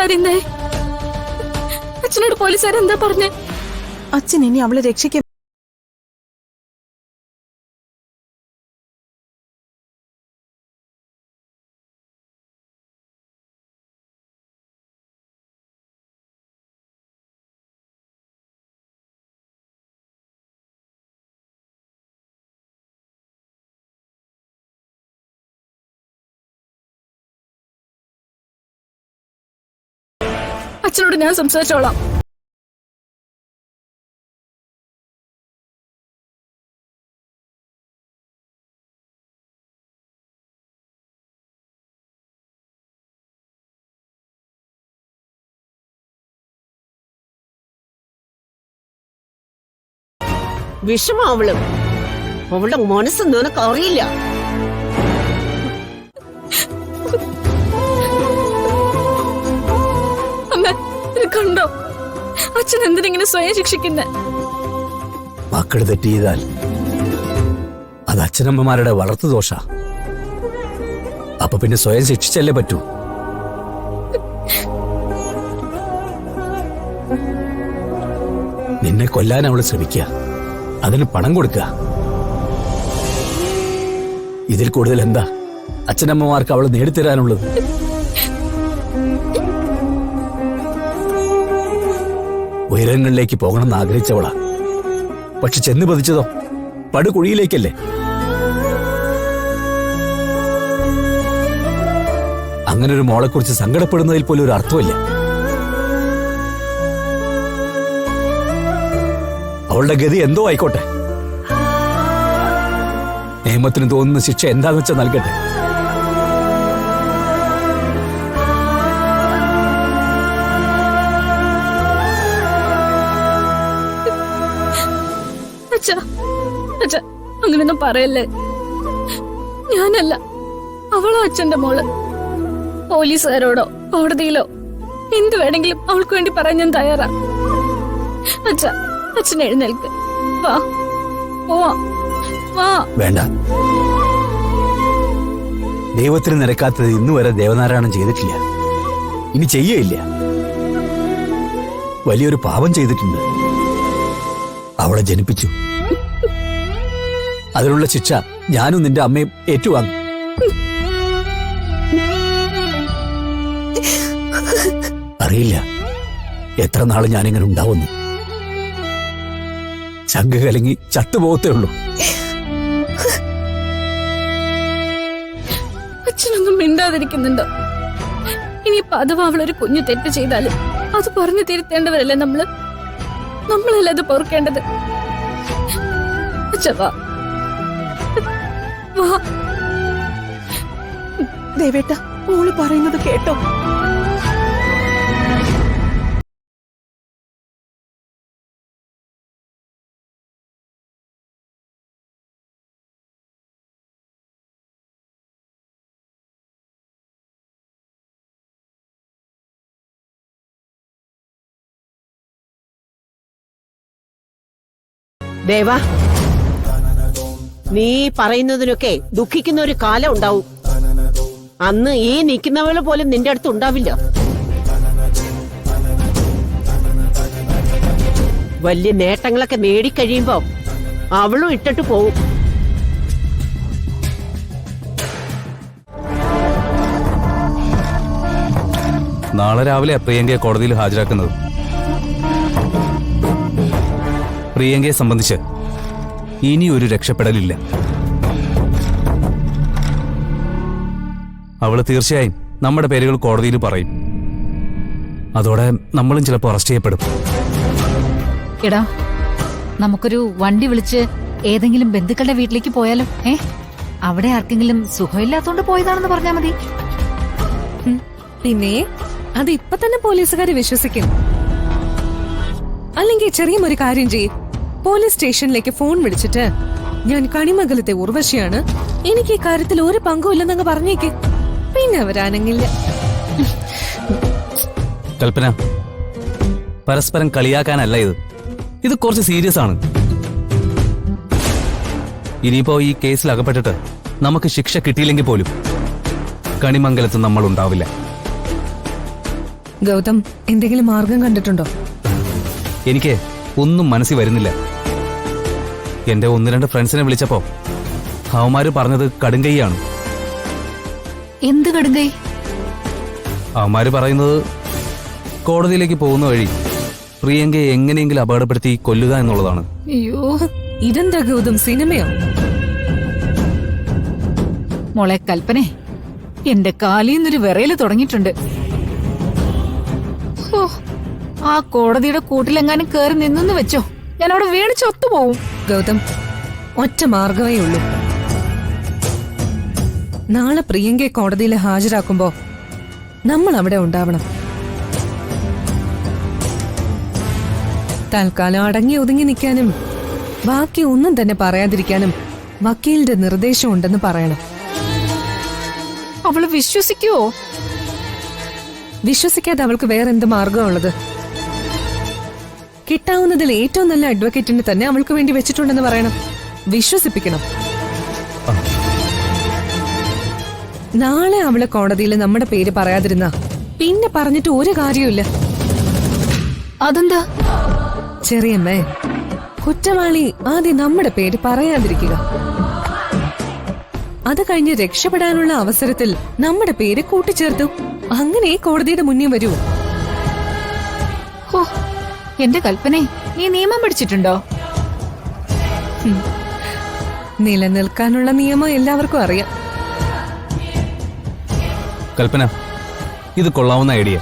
കരയുന്നേ? അച്ഛനോട് പോലീസുകാരെന്താ പറഞ്ഞേ? അച്ഛൻ ഇനി അവളെ രക്ഷിക്കാൻ അച്ഛനോട് ഞാൻ സംസാരിച്ചോളാം. വിഷമം അവളുടെ മനസ്സ് നിനക്ക് അറിയില്ല. കണ്ടോ അച്ഛൻ എന്തിനെങ്ങനെ സ്വയം ശിക്ഷിക്കുന്നെ? മക്കള് തെറ്റ് ചെയ്താൽ അത് അച്ഛനമ്മമാരുടെ വളർത്തു ദോഷ. അപ്പൊ പിന്നെ സ്വയം ശിക്ഷിച്ചല്ലേ പറ്റൂ. നിന്നെ കൊല്ലാൻ അവള് ശ്രമിക്കുക, അതിന് പണം കൊടുക്കുക. ഇതിൽ കൂടുതൽ എന്താ അച്ഛനമ്മമാർക്ക് അവള് നേടിത്തരാനുള്ളത്? ഉയരങ്ങളിലേക്ക് പോകണമെന്ന് ആഗ്രഹിച്ചവളാ, പക്ഷെ ചെന്ന് പതിച്ചതോ പടുകുഴിയിലേക്കല്ലേ. അങ്ങനെ ഒരു മോളെക്കുറിച്ച് സങ്കടപ്പെടുന്നതിൽ പോലും ഒരു അർത്ഥമില്ല. അവളുടെ ഗതി എന്തോ ആയിക്കോട്ടെ, നിയമത്തിന് തോന്നുന്ന ശിക്ഷ എന്താന്ന് വെച്ചാൽ നൽകട്ടെ. അങ്ങനെയൊന്നും പറയല്ലേ. ഞാനല്ല, അവളോ അച്ഛന്റെ മോള്. പോലീസുകാരോടോ കോടതിയിലോ എന്ത് വേണമെങ്കിലും അവൾക്ക് വേണ്ടി പറയാൻ ഞാൻ തയ്യാറാ. അച്ഛൻ എഴുന്നേൽക്ക്, വാ വാ. വേണ്ട, ദൈവത്തിന് നിരക്കാത്തത് ഇന്നുവരെ ദേവനാരായണൻ ചെയ്തിട്ടില്ല, ഇനി ചെയ്യയില്ല. വലിയൊരു പാപം ചെയ്തിട്ടുണ്ട്. അവളെ ജനിപ്പിച്ചു, അതിനുള്ള ശിക്ഷ ഞാനും നിന്റെ അമ്മയും ഏറ്റുവാങ്ങും. അറിയില്ല എത്ര നാള് ഞാനിങ്ങനെ ഉണ്ടാവുന്നു. ചങ്ക് കലങ്ങി ചത്തുപോകത്തേ ഉള്ളൂ. അച്ഛനൊന്നും മിണ്ടാതിരിക്കുന്നുണ്ടോ? ഇനിയിപ്പോ അഥവാ അവളൊരു കുഞ്ഞു തെറ്റ് ചെയ്താലും അത് പറഞ്ഞു തിരുത്തേണ്ടവരല്ലേ നമ്മളല്ലേ അത് പൊറുക്കേണ്ടത്. അച്ഛവാ ദേവേട്ട, മോള് പറയുന്നത് കേട്ടോ? ദേവാ, നീ പറയുന്നതിനൊക്കെ ദുഃഖിക്കുന്ന ഒരു കാലം ഉണ്ടാവും. അന്ന് ഈ നിൽക്കുന്നവള് പോലും നിന്റെ അടുത്ത് ഉണ്ടാവില്ല. വലിയ നേട്ടങ്ങളൊക്കെ നേടിക്കഴിയുമ്പോ അവളും ഇട്ടിട്ട് പോവും. നാളെ രാവിലെ പ്രിയങ്കയെ കോടതിയിൽ ഹാജരാക്കുന്നത്. പ്രിയങ്കയെ സംബന്ധിച്ച് ഇനി ഒരു രക്ഷപ്പെടലില്ല. അവള് തീർച്ചയായും നമ്മുടെ പേരുകൾ കോടതിയിൽ പറയും. അതോടെ നമ്മളും ചിലപ്പോൾ അറസ്റ്റ് ചെയ്യപ്പെടും. എടാ, നമുക്കൊരു വണ്ടി വിളിച്ച് ഏതെങ്കിലും ബന്ധുക്കളുടെ വീട്ടിലേക്ക് പോയാലോ? അവിടെ ആർക്കെങ്കിലും സുഖമില്ലാത്തോണ്ട് പോയതാണെന്ന് പറഞ്ഞാ മതി. പിന്നെ അത് ഇപ്പൊ തന്നെ പോലീസുകാര് വിശ്വസിക്കും. അല്ലെങ്കിൽ ചെറിയൊരു കാര്യം ചെയ്യും, പോലീസ് സ്റ്റേഷനിലേക്ക് ഫോൺ വിളിച്ചിട്ട് ഞാൻ കണിമംഗലത്തെ ഉർവശിയാണ്, എനിക്ക് ഈ കാര്യത്തിൽ ഒരു പങ്കുമില്ലെന്നങ്ങ് പറഞ്ഞേക്ക്. പിന്നെ അവരാണെങ്കില്ല. കൽപ്പന, പരസ്പരം കളിയാക്കാനല്ല ഇത് കുറച്ച് സീരിയസ് ആണ്. ഇനിയിപ്പോ ഈ കേസിൽ അകപ്പെട്ടിട്ട് നമുക്ക് ശിക്ഷ കിട്ടിയില്ലെങ്കിൽ പോലും കണിമംഗലത്ത് നമ്മൾ ഉണ്ടാവില്ല. ഗൗതം എന്തെങ്കിലും മാർഗം കണ്ടിട്ടുണ്ടോ? എനിക്ക് ഒന്നും മനസ്സിൽ വരുന്നില്ല. എന്റെ 1-2 ഫ്രണ്ട്സിനെ വിളിച്ചപ്പോ അവന്മാര് പറഞ്ഞത് കടുങ്കൈയാണ്. എന്ത് കടുങ്കൈ? അവന്മാര് പറയുന്നത് കോടതിയിലേക്ക് പോകുന്ന വഴി പ്രിയങ്കയെ എങ്ങനെയെങ്കിലും അപകടപ്പെടുത്തി കൊല്ലുക എന്നുള്ളതാണ്. അയ്യോ, ഇതെന്താ ഗൗതം, സിനിമയോ? മോളെ കൽപ്പനെ, എന്റെ കാലിന്നൊരു വിറയല് തുടങ്ങിയിട്ടുണ്ട്. ഓ, ആ കോടതിയുടെ കൂട്ടിലെങ്ങാനും കേറി നിന്നെന്ന് വെച്ചോ, ഞാൻ അവിടെ വീണ് ചത്തുപോവും. ഗൗതം, ഒറ്റ മാർഗമേ ഉള്ളൂ. നാളെ പ്രിയങ്കയെ കോടതിയിൽ ഹാജരാക്കുമ്പോ നമ്മൾ അവിടെ ഉണ്ടാവണം. തൽക്കാലം അടങ്ങി ഒതുങ്ങി നിൽക്കാനും ബാക്കി ഒന്നും തന്നെ പറയാതിരിക്കാനും വക്കീലിന്റെ നിർദ്ദേശം ഉണ്ടെന്ന് പറയണം. അവള് വിശ്വസിക്കുവോ? വിശ്വസിക്കാതെ അവൾക്ക് വേറെന്ത് മാർഗമുള്ളത്? കിട്ടാവുന്നതിൽ ഏറ്റവും നല്ല അഡ്വക്കേറ്റിനെ തന്നെ അവൾക്ക് വേണ്ടി വെച്ചിട്ടുണ്ടെന്ന് പറയണം. വിശ്വസിപ്പിക്കണം. നാളെ അവളെ കോടതിയിൽ നമ്മുടെ പേര് പറയാതിരുന്ന പിന്നെ പറഞ്ഞിട്ട് ഒരു കാര്യമില്ല. അതെന്താ? ചെറിയമ്മേ, കുറ്റവാളി ആദ്യം നമ്മുടെ പേര് പറയാതിരിക്കുക. അത് കഴിഞ്ഞ് രക്ഷപ്പെടാനുള്ള അവസരത്തിൽ നമ്മുടെ പേര് കൂട്ടിച്ചേർത്തു. അങ്ങനെ കോടതിയുടെ മുന്നിൽ വരൂ. ഓ, എന്റെ കൽപ്പനെ, നീ നിയമം പഠിച്ചിട്ടുണ്ടോ? നിലനിൽക്കാനുള്ള നിയമം എല്ലാവർക്കും അറിയാം. കൽപ്പന, ഇത് കൊള്ളാവുന്ന ഐഡിയ.